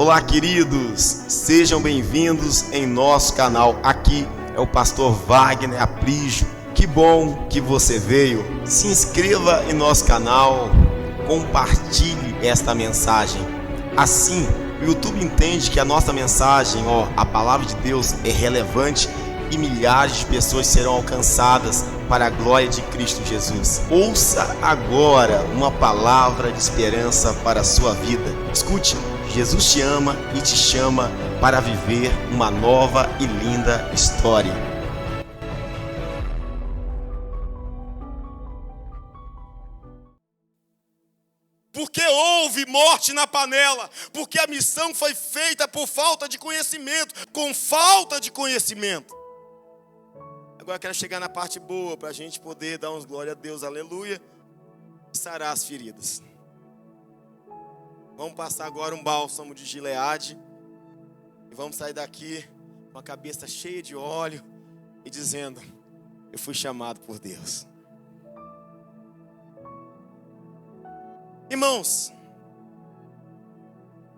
Olá, queridos, sejam bem-vindos em nosso canal. Aqui é o pastor Wagner Aprígio. Que bom que você veio. Se inscreva em nosso canal, compartilhe esta mensagem. Assim, o YouTube entende que a nossa mensagem, a palavra de Deus é relevante e milhares de pessoas serão alcançadas para a glória de Cristo Jesus. Ouça agora uma palavra de esperança para a sua vida. Escute, Jesus te ama e te chama para viver uma nova e linda história. Porque houve morte na panela, porque a missão foi feita por falta de conhecimento, com falta de conhecimento. Agora eu quero chegar na parte boa, para a gente poder dar uns glória a Deus, aleluia, e sarar as feridas. Vamos passar agora um bálsamo de Gileade, e vamos sair daqui com a cabeça cheia de óleo, e dizendo, eu fui chamado por Deus. Irmãos,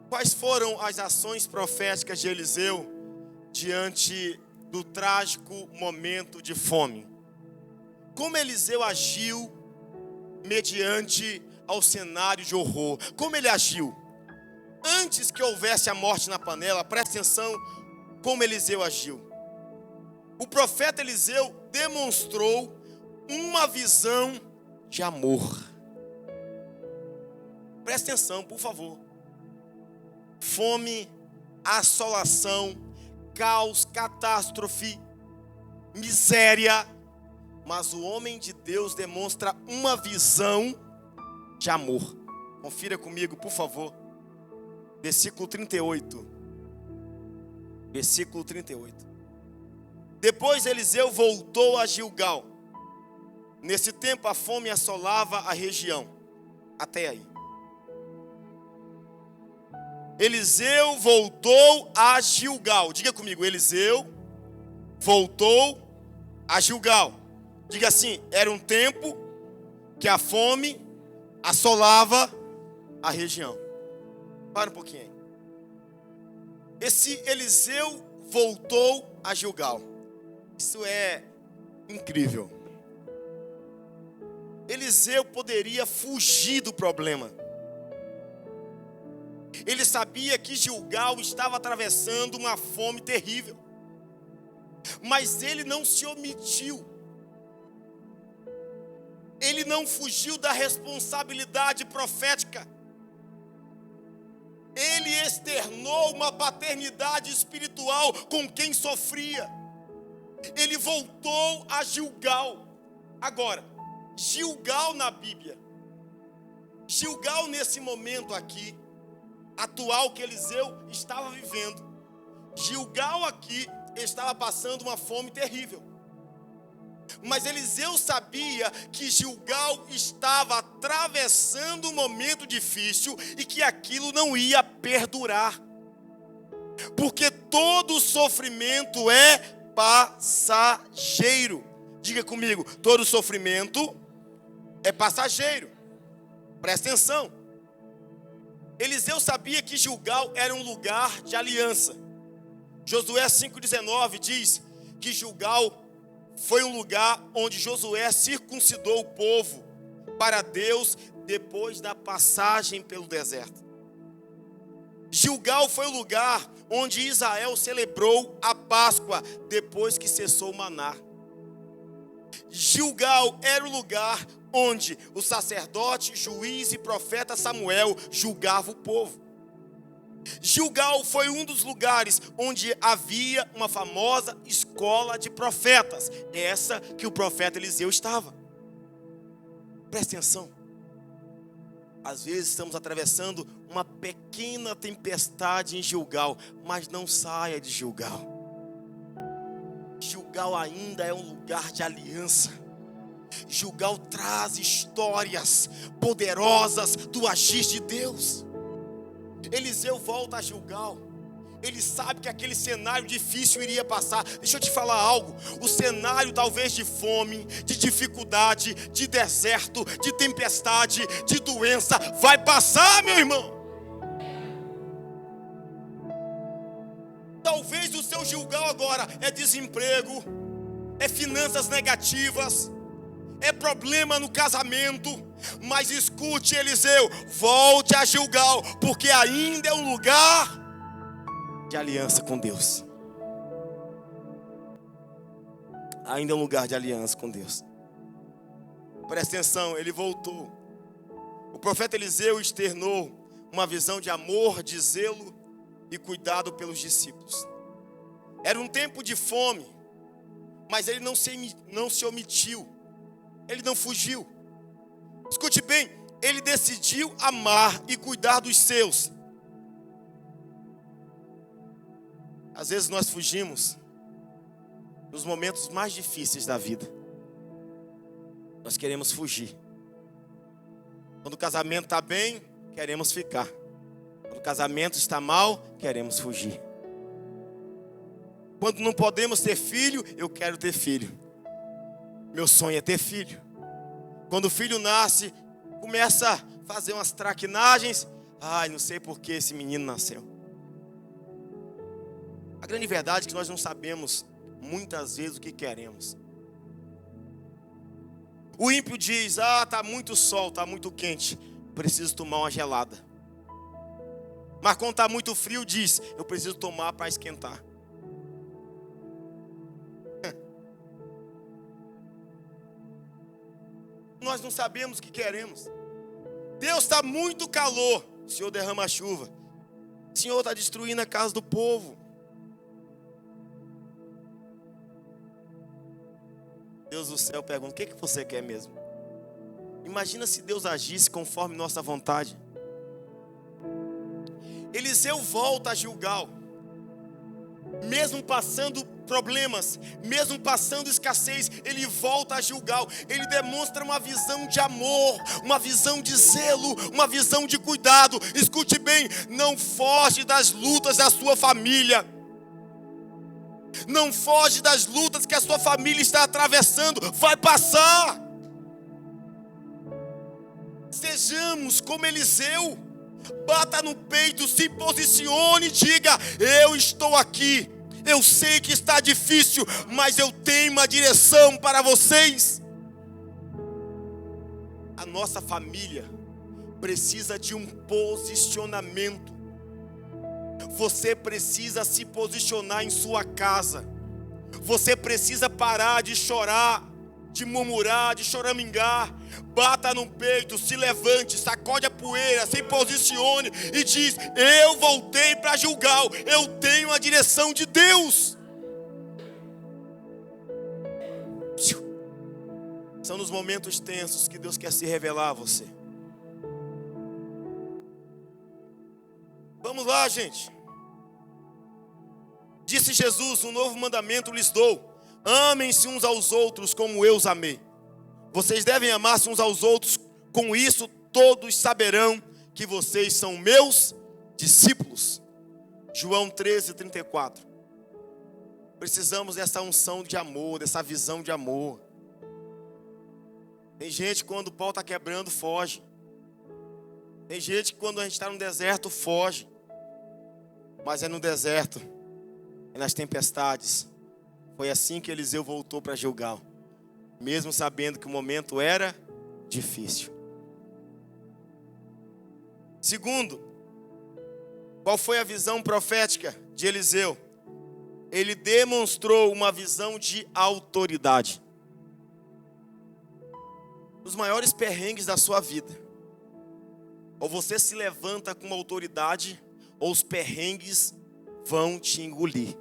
quais foram as ações proféticas de Eliseu diante do trágico momento de fome? Como Eliseu agiu mediante ao cenário de horror? Como ele agiu? Antes que houvesse a morte na panela, presta atenção como Eliseu agiu. O profeta Eliseu demonstrou uma visão de amor. Presta atenção, por favor. Fome, assolação, caos, catástrofe, miséria. Mas o homem de Deus demonstra uma visão de amor. Confira comigo, por favor. Versículo 38. Versículo 38. Depois Eliseu voltou a Gilgal. Nesse tempo a fome assolava a região. Até aí. Eliseu voltou a Gilgal. Diga comigo, Eliseu voltou a Gilgal. Diga assim, era um tempo que a fome assolava a região. Para um pouquinho aí. Esse Eliseu voltou a Gilgal. Isso é incrível. Eliseu poderia fugir do problema. Ele sabia que Gilgal estava atravessando uma fome terrível. Mas ele não se omitiu. Ele não fugiu da responsabilidade profética. Ele externou uma paternidade espiritual com quem sofria. Ele voltou a Gilgal. Agora, Gilgal na Bíblia. Gilgal nesse momento aqui, atual que Eliseu estava vivendo. Gilgal aqui estava passando uma fome terrível. Mas Eliseu sabia que Gilgal estava atravessando um momento difícil e que aquilo não ia perdurar. Porque todo sofrimento é passageiro. Diga comigo, todo sofrimento é passageiro. Presta atenção. Eliseu sabia que Gilgal era um lugar de aliança. Josué 5,19 diz que Gilgal foi um lugar onde Josué circuncidou o povo para Deus depois da passagem pelo deserto. Gilgal foi o lugar onde Israel celebrou a Páscoa depois que cessou o maná. Gilgal era o lugar onde o sacerdote, juiz e profeta Samuel julgava o povo. Gilgal foi um dos lugares onde havia uma famosa escola de profetas. Essa que o profeta Eliseu estava. Presta atenção. Às vezes estamos atravessando uma pequena tempestade em Gilgal, mas não saia de Gilgal. Gilgal ainda é um lugar de aliança. Gilgal traz histórias poderosas do agir de Deus. Eliseu volta a Gilgal. Ele sabe que aquele cenário difícil iria passar. Deixa eu te falar algo. O cenário talvez de fome, de dificuldade, de deserto, de tempestade, de doença vai passar, meu irmão. seu Gilgal agora é desemprego, é finanças negativas, é problema no casamento. Mas escute, Eliseu, volte a Gilgal, porque ainda é um lugar de aliança com Deus. Ainda é um lugar de aliança com Deus. Presta atenção, ele voltou. O profeta Eliseu externou uma visão de amor, de zelo e cuidado pelos discípulos. Era um tempo de fome, mas ele não se omitiu, ele não fugiu. Escute bem, ele decidiu amar e cuidar dos seus. Às vezes nós fugimos nos momentos mais difíceis da vida. Nós queremos fugir. Quando o casamento está bem, queremos ficar. Quando o casamento está mal, queremos fugir. Quando não podemos ter filho, eu quero ter filho. Meu sonho é ter filho. Quando o filho nasce, começa a fazer umas traquinagens. Ai, não sei por que esse menino nasceu. A grande verdade é que nós não sabemos muitas vezes o que queremos. O ímpio diz, está muito sol, está muito quente, preciso tomar uma gelada. Mas quando está muito frio, diz, eu preciso tomar para esquentar. Nós não sabemos o que queremos. Deus está muito calor, o Senhor derrama a chuva. O Senhor está destruindo a casa do povo. Deus do céu pergunta, o que você quer mesmo? Imagina se Deus agisse conforme nossa vontade. Eliseu volta a Gilgal. Mesmo passando problemas, mesmo passando escassez, ele volta a Gilgal. Ele demonstra uma visão de amor, uma visão de zelo, uma visão de cuidado. Escute bem, não foge das lutas da sua família. Não foge das lutas que a sua família está atravessando. Vai passar. Sejamos como Eliseu. Bata no peito, se posicione e diga, eu estou aqui. Eu sei que está difícil, mas eu tenho uma direção para vocês. A nossa família precisa de um posicionamento. Você precisa se posicionar em sua casa. Você precisa parar de chorar, de murmurar, de choramingar. Bata no peito, se levante, sacode a poeira, se posicione e diz, eu voltei para Gilgal, eu tenho a direção de Deus. São nos momentos tensos que Deus quer se revelar a você. Vamos lá, gente. Disse Jesus, um novo mandamento lhes dou. Amem-se uns aos outros como eu os amei. Vocês devem amar-se uns aos outros. Com isso todos saberão que vocês são meus discípulos. João 13:34. Precisamos dessa unção de amor, dessa visão de amor. Tem gente que quando o pau está quebrando, foge. Tem gente que quando a gente está no deserto, foge. Mas é no deserto, é nas tempestades. Foi assim que Eliseu voltou para Gilgal, mesmo sabendo que o momento era difícil. Segundo, qual foi a visão profética de Eliseu? Ele demonstrou uma visão de autoridade. Os maiores perrengues da sua vida, ou você se levanta com autoridade, ou os perrengues vão te engolir.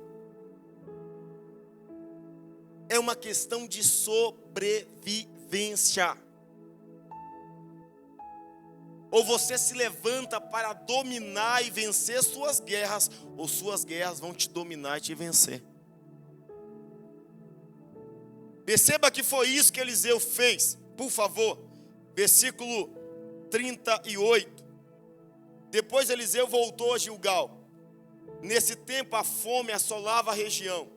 É uma questão de sobrevivência. Ou você se levanta para dominar e vencer suas guerras, ou suas guerras vão te dominar e te vencer. Perceba que foi isso que Eliseu fez. Por favor, versículo 38. Depois Eliseu voltou a Gilgal. Nesse tempo a fome assolava a região.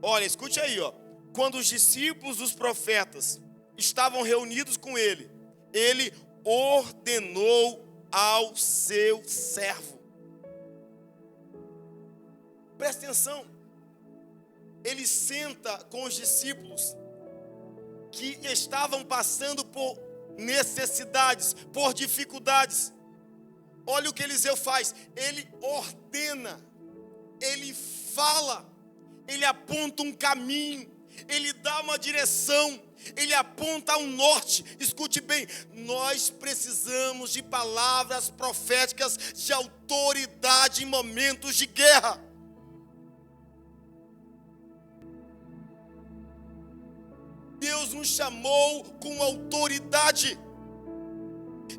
Olha, escute aí, quando os discípulos dos profetas estavam reunidos com ele, ele ordenou ao seu servo. Presta atenção. ele senta com os discípulos que estavam passando por necessidades, por dificuldades. Olha o que Eliseu faz, ele ordena, ele fala, ele aponta um caminho, ele dá uma direção, ele aponta um norte. Escute bem, nós precisamos de palavras proféticas de autoridade em momentos de guerra. Deus nos chamou com autoridade.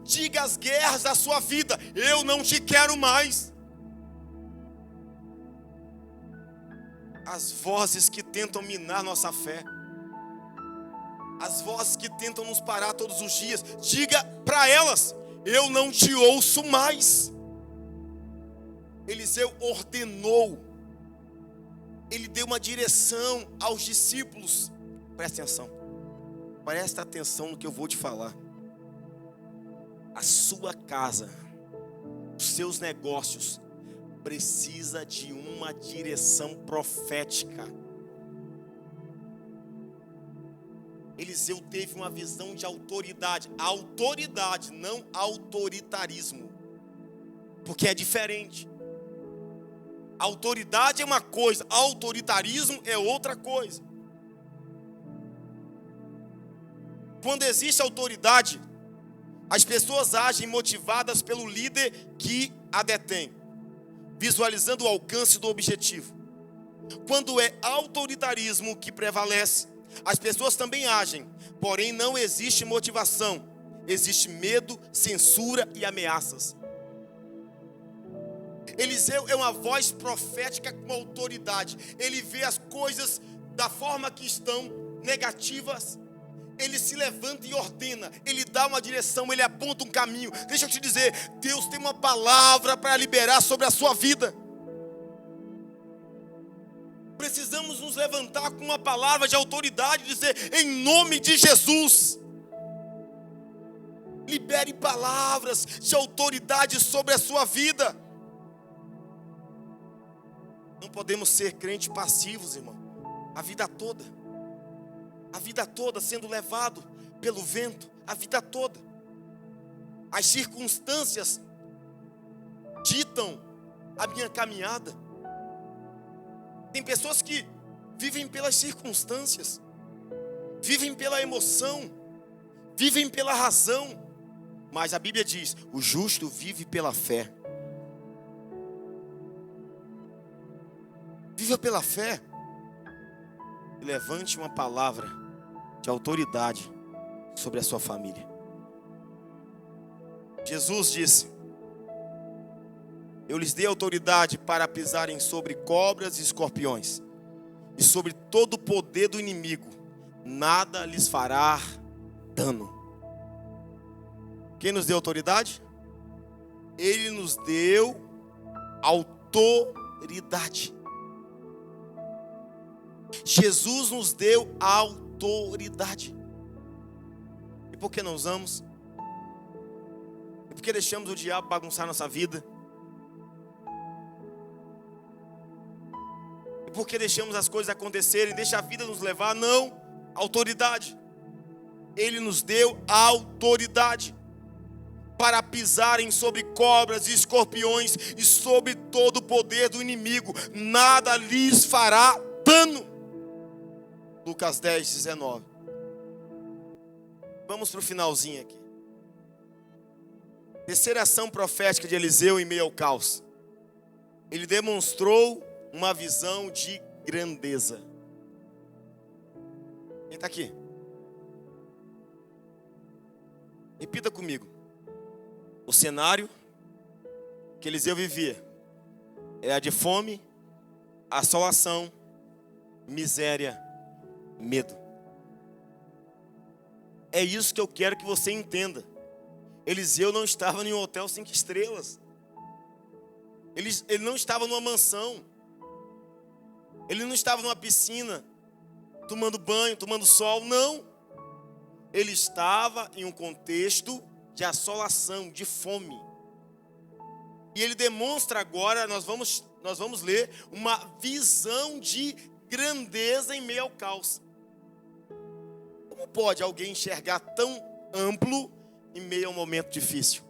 Diga às guerras da sua vida: eu não te quero mais. As vozes que tentam minar nossa fé, as vozes que tentam nos parar todos os dias, diga para elas: eu não te ouço mais. Eliseu ordenou, ele deu uma direção aos discípulos. Presta atenção no que eu vou te falar. A sua casa, os seus negócios, precisa de uma direção profética. Eliseu teve uma visão de autoridade. Autoridade, não autoritarismo. Porque é diferente. Autoridade é uma coisa, autoritarismo é outra coisa. Quando existe autoridade, as pessoas agem motivadas pelo líder que a detém, visualizando o alcance do objetivo. Quando é autoritarismo que prevalece, as pessoas também agem, porém não existe motivação, existe medo, censura e ameaças. Eliseu é uma voz profética com autoridade. Ele vê as coisas da forma que estão, negativas. Ele se levanta e ordena, ele dá uma direção, ele aponta um caminho. Deixa eu te dizer, Deus tem uma palavra para liberar sobre a sua vida. Precisamos nos levantar com uma palavra de autoridade, dizer: em nome de Jesus. Libere palavras de autoridade sobre a sua vida. Não podemos ser crentes passivos, irmão, a vida toda. A vida toda sendo levado pelo vento, a vida toda. As circunstâncias ditam a minha caminhada. Tem pessoas que vivem pelas circunstâncias, vivem pela emoção, vivem pela razão. Mas a Bíblia diz: o justo vive pela fé. Viva pela fé. E levante uma palavra de autoridade sobre a sua família. Jesus disse: eu lhes dei autoridade para pisarem sobre cobras e escorpiões, e sobre todo o poder do inimigo, nada lhes fará dano. Quem nos deu autoridade? Ele nos deu autoridade. Jesus nos deu autoridade. E por que não usamos? E por que deixamos o diabo bagunçar nossa vida? E por que deixamos as coisas acontecerem? Deixa a vida nos levar? Não, autoridade. Ele nos deu autoridade para pisarem sobre cobras e escorpiões e sobre todo o poder do inimigo. Nada lhes fará dano. Lucas 10, 19. Vamos para o finalzinho aqui. Terceira ação profética de Eliseu em meio ao caos. Ele demonstrou uma visão de grandeza. Quem está aqui? Repita comigo. O cenário que Eliseu vivia era de fome, assolação, miséria, medo. É isso que eu quero que você entenda. Eliseu não estava em um hotel 5 estrelas. Ele não estava numa mansão. Ele não estava numa piscina, tomando banho, tomando sol. Não. Ele estava em um contexto de assolação, de fome. E ele demonstra agora, nós vamos ler, uma visão de grandeza em meio ao caos. Como pode alguém enxergar tão amplo em meio a um momento difícil?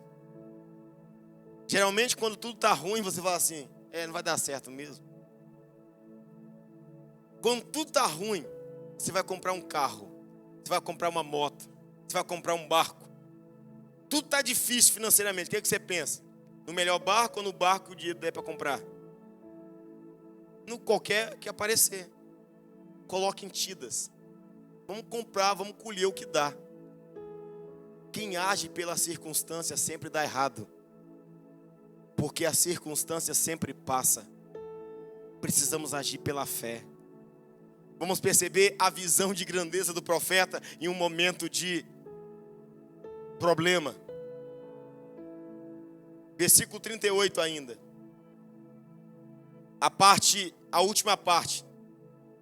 Geralmente quando tudo está ruim, você fala assim, não vai dar certo mesmo. Quando tudo está ruim, você vai comprar um carro, você vai comprar uma moto, você vai comprar um barco. Tudo está difícil financeiramente, o que você pensa? No melhor barco ou no barco que o dinheiro der para comprar? No qualquer que aparecer. Coloque em tidas. Vamos comprar, vamos colher o que dá. Quem age pela circunstância sempre dá errado. Porque a circunstância sempre passa. Precisamos agir pela fé. Vamos perceber a visão de grandeza do profeta em um momento de problema. Versículo 38 ainda. A última parte.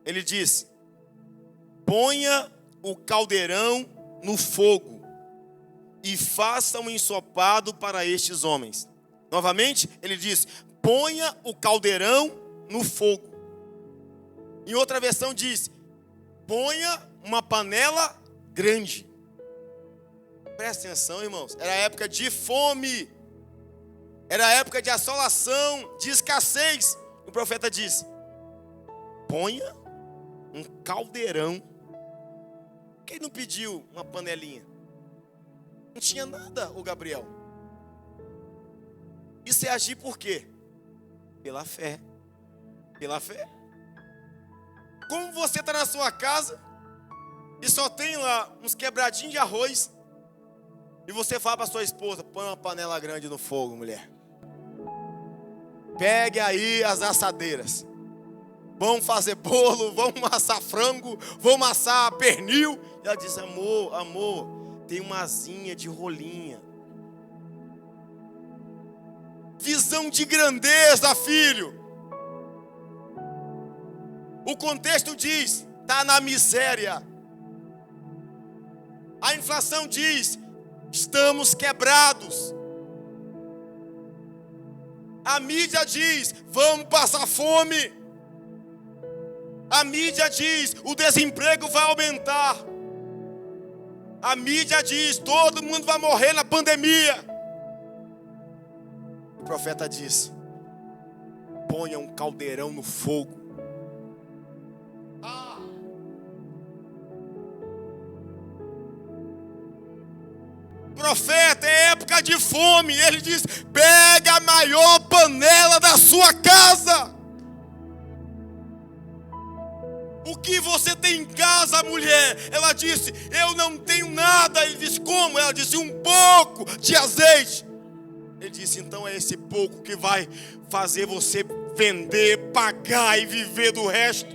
Ele diz: ponha o caldeirão no fogo e faça um ensopado para estes homens. Novamente, ele diz: ponha o caldeirão no fogo. Em outra versão diz: ponha uma panela grande. Presta atenção, irmãos. Era época de fome. Era época de assolação, de escassez. O profeta diz: ponha um caldeirão. Quem não pediu uma panelinha? Não tinha nada, o Gabriel. Isso é agir por quê? Pela fé. Pela fé. Como você está na sua casa e só tem lá uns quebradinhos de arroz, e você fala para sua esposa: põe uma panela grande no fogo, mulher. Pegue aí as assadeiras. Vamos fazer bolo, vamos assar frango, vamos assar pernil. E ela diz: amor, tem uma asinha de rolinha. Visão de grandeza, filho. O contexto diz: está na miséria. A inflação diz: estamos quebrados. A mídia diz: vamos passar fome. A mídia diz: o desemprego vai aumentar. A mídia diz: todo mundo vai morrer na pandemia. O profeta diz: ponha um caldeirão no fogo. Profeta, é época de fome. Ele diz: pega a maior panela da sua casa. O que você tem em casa, mulher? Ela disse: eu não tenho nada. Ele disse: como? Ela disse: um pouco de azeite. Ele disse: então é esse pouco que vai fazer você vender, pagar e viver do resto.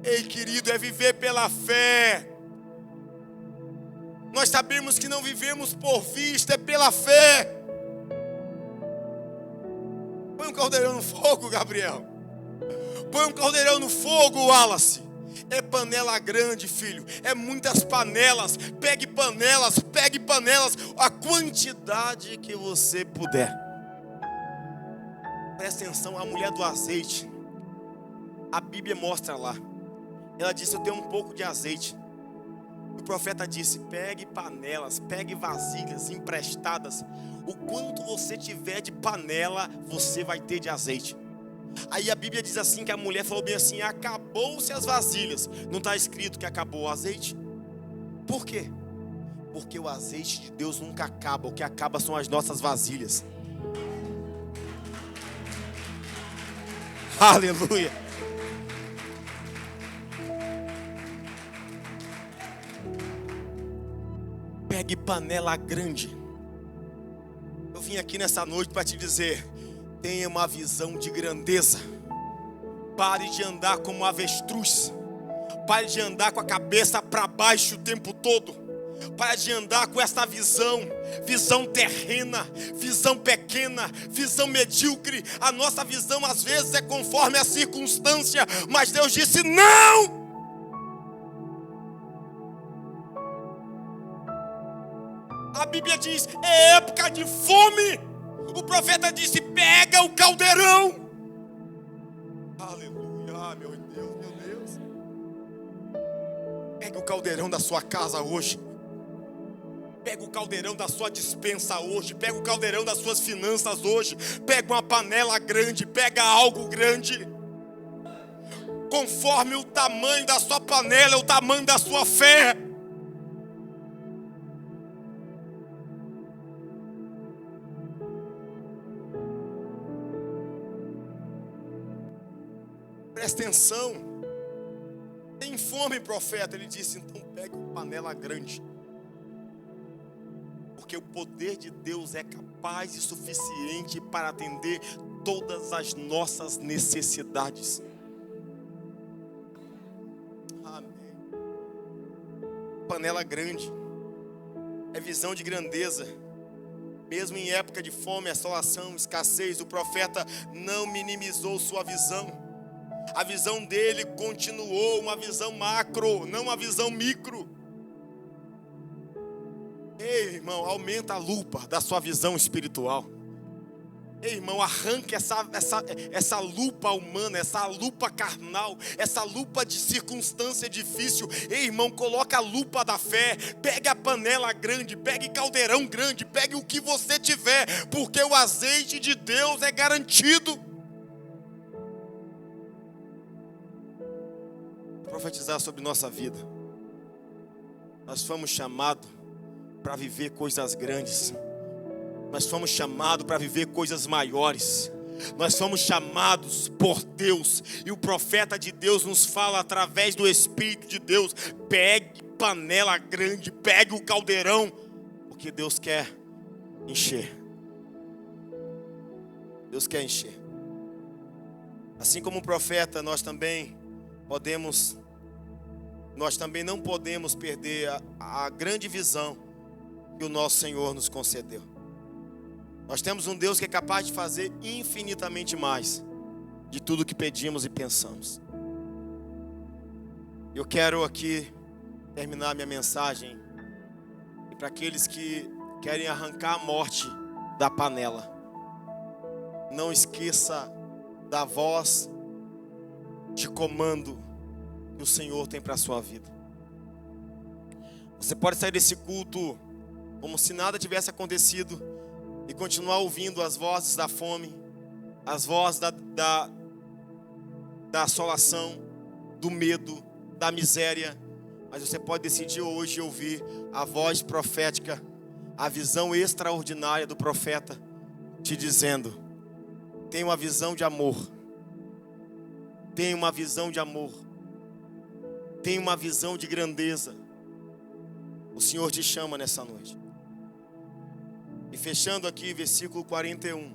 Ei, querido, é viver pela fé. Nós sabemos que não vivemos por vista, é pela fé. Põe um caldeirão no fogo, Gabriel. Põe um caldeirão no fogo, Wallace. É panela grande, filho. É muitas panelas. Pegue panelas, a quantidade que você puder. Presta atenção, a mulher do azeite. A Bíblia mostra lá. Ela disse: eu tenho um pouco de azeite. O profeta disse: pegue panelas, pegue vasilhas emprestadas. O quanto você tiver de panela, você vai ter de azeite. Aí a Bíblia diz assim, que a mulher falou bem assim: acabou-se as vasilhas. Não está escrito que acabou o azeite? Por quê? Porque o azeite de Deus nunca acaba. O que acaba são as nossas vasilhas. Aleluia. Pegue panela grande. Eu vim aqui nessa noite para te dizer: tenha uma visão de grandeza. Pare de andar como avestruz. Pare de andar com a cabeça para baixo o tempo todo. Pare de andar com essa visão terrena, visão pequena, visão medíocre. A nossa visão às vezes é conforme a circunstância, mas Deus disse: não! A Bíblia diz: é época de fome. O profeta disse: pega o caldeirão. Aleluia, meu Deus. caldeirão da sua casa hoje. Pega o caldeirão da sua despensa hoje. Pega o caldeirão das suas finanças hoje. Pega uma panela grande. Pega algo grande. Conforme o tamanho da sua panela, é o tamanho da sua fé. Presta atenção. Tem fome, profeta. Ele disse, então pegue uma panela grande. Porque o poder de Deus é capaz e suficiente para atender todas as nossas necessidades. Amém. Panela grande é visão de grandeza. Mesmo em época de fome, assolação, escassez, o profeta não minimizou sua visão. A visão dele continuou uma visão macro, não uma visão micro. Ei, irmão, aumenta a lupa da sua visão espiritual. Ei, irmão, arranque essa lupa humana, essa lupa carnal, essa lupa de circunstância difícil. Ei, irmão, coloca a lupa da fé. Pegue a panela grande, pegue caldeirão grande, pegue o que você tiver, porque o azeite de Deus é garantido. Profetizar sobre nossa vida. Nós fomos chamados para viver coisas grandes. Nós fomos chamados para viver coisas maiores. Nós fomos chamados por Deus. E o profeta de Deus nos fala através do Espírito de Deus. Pegue panela grande, pegue o caldeirão, porque Deus quer encher. Deus quer encher. Assim como o profeta, nós também não podemos perder a grande visão que o nosso Senhor nos concedeu. Nós temos um Deus que é capaz de fazer infinitamente mais de tudo que pedimos e pensamos. Eu quero aqui terminar minha mensagem e para aqueles que querem arrancar a morte da panela, não esqueça da voz de comando que o Senhor tem para a sua vida. Você pode sair desse culto como se nada tivesse acontecido e continuar ouvindo as vozes da fome, as vozes da assolação, do medo, da miséria, mas você pode decidir hoje ouvir a voz profética, a visão extraordinária do profeta te dizendo: tem uma visão de amor, tem uma visão de amor, tem uma visão de grandeza. O Senhor te chama nessa noite. E fechando aqui, versículo 41.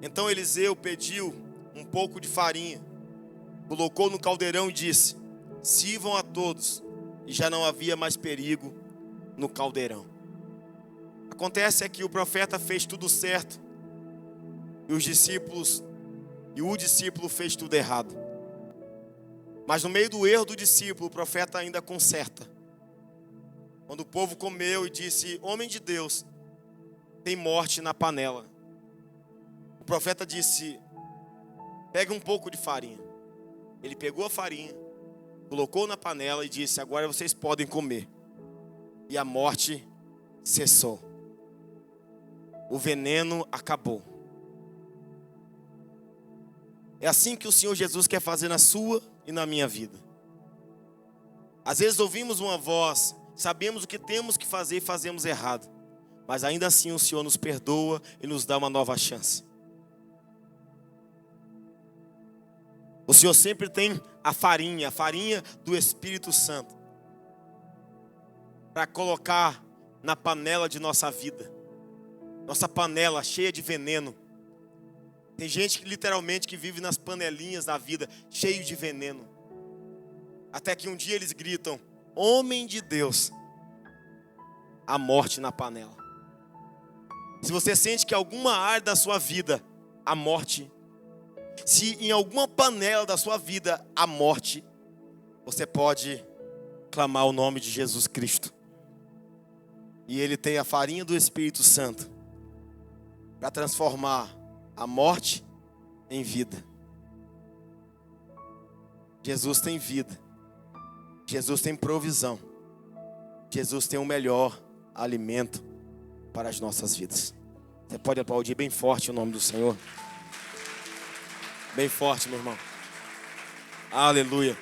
Então Eliseu pediu um pouco de farinha, colocou no caldeirão e disse: sirvam a todos. E já não havia mais perigo no caldeirão. Acontece é que o profeta fez tudo certo e o discípulo fez tudo errado. Mas no meio do erro do discípulo, o profeta ainda conserta. Quando o povo comeu e disse: homem de Deus, tem morte na panela. O profeta disse: pega um pouco de farinha. Ele pegou a farinha, colocou na panela e disse: agora vocês podem comer. E a morte cessou. O veneno acabou. É assim que o Senhor Jesus quer fazer na sua e na minha vida. Às vezes ouvimos uma voz, sabemos o que temos que fazer e fazemos errado, mas ainda assim o Senhor nos perdoa e nos dá uma nova chance. O Senhor sempre tem a farinha do Espírito Santo, para colocar na panela de nossa vida. Nossa panela cheia de veneno. Tem gente que literalmente que vive nas panelinhas da vida, cheio de veneno. Até que um dia eles gritam: homem de Deus, a morte na panela. Se você sente que alguma área da sua vida, a morte, se em alguma panela da sua vida, a morte, você pode clamar o nome de Jesus Cristo. E Ele tem a farinha do Espírito Santo para transformar a morte em vida. Jesus tem vida. Jesus tem provisão. Jesus tem o melhor alimento para as nossas vidas. Você pode aplaudir bem forte o nome do Senhor. Bem forte, meu irmão. Aleluia.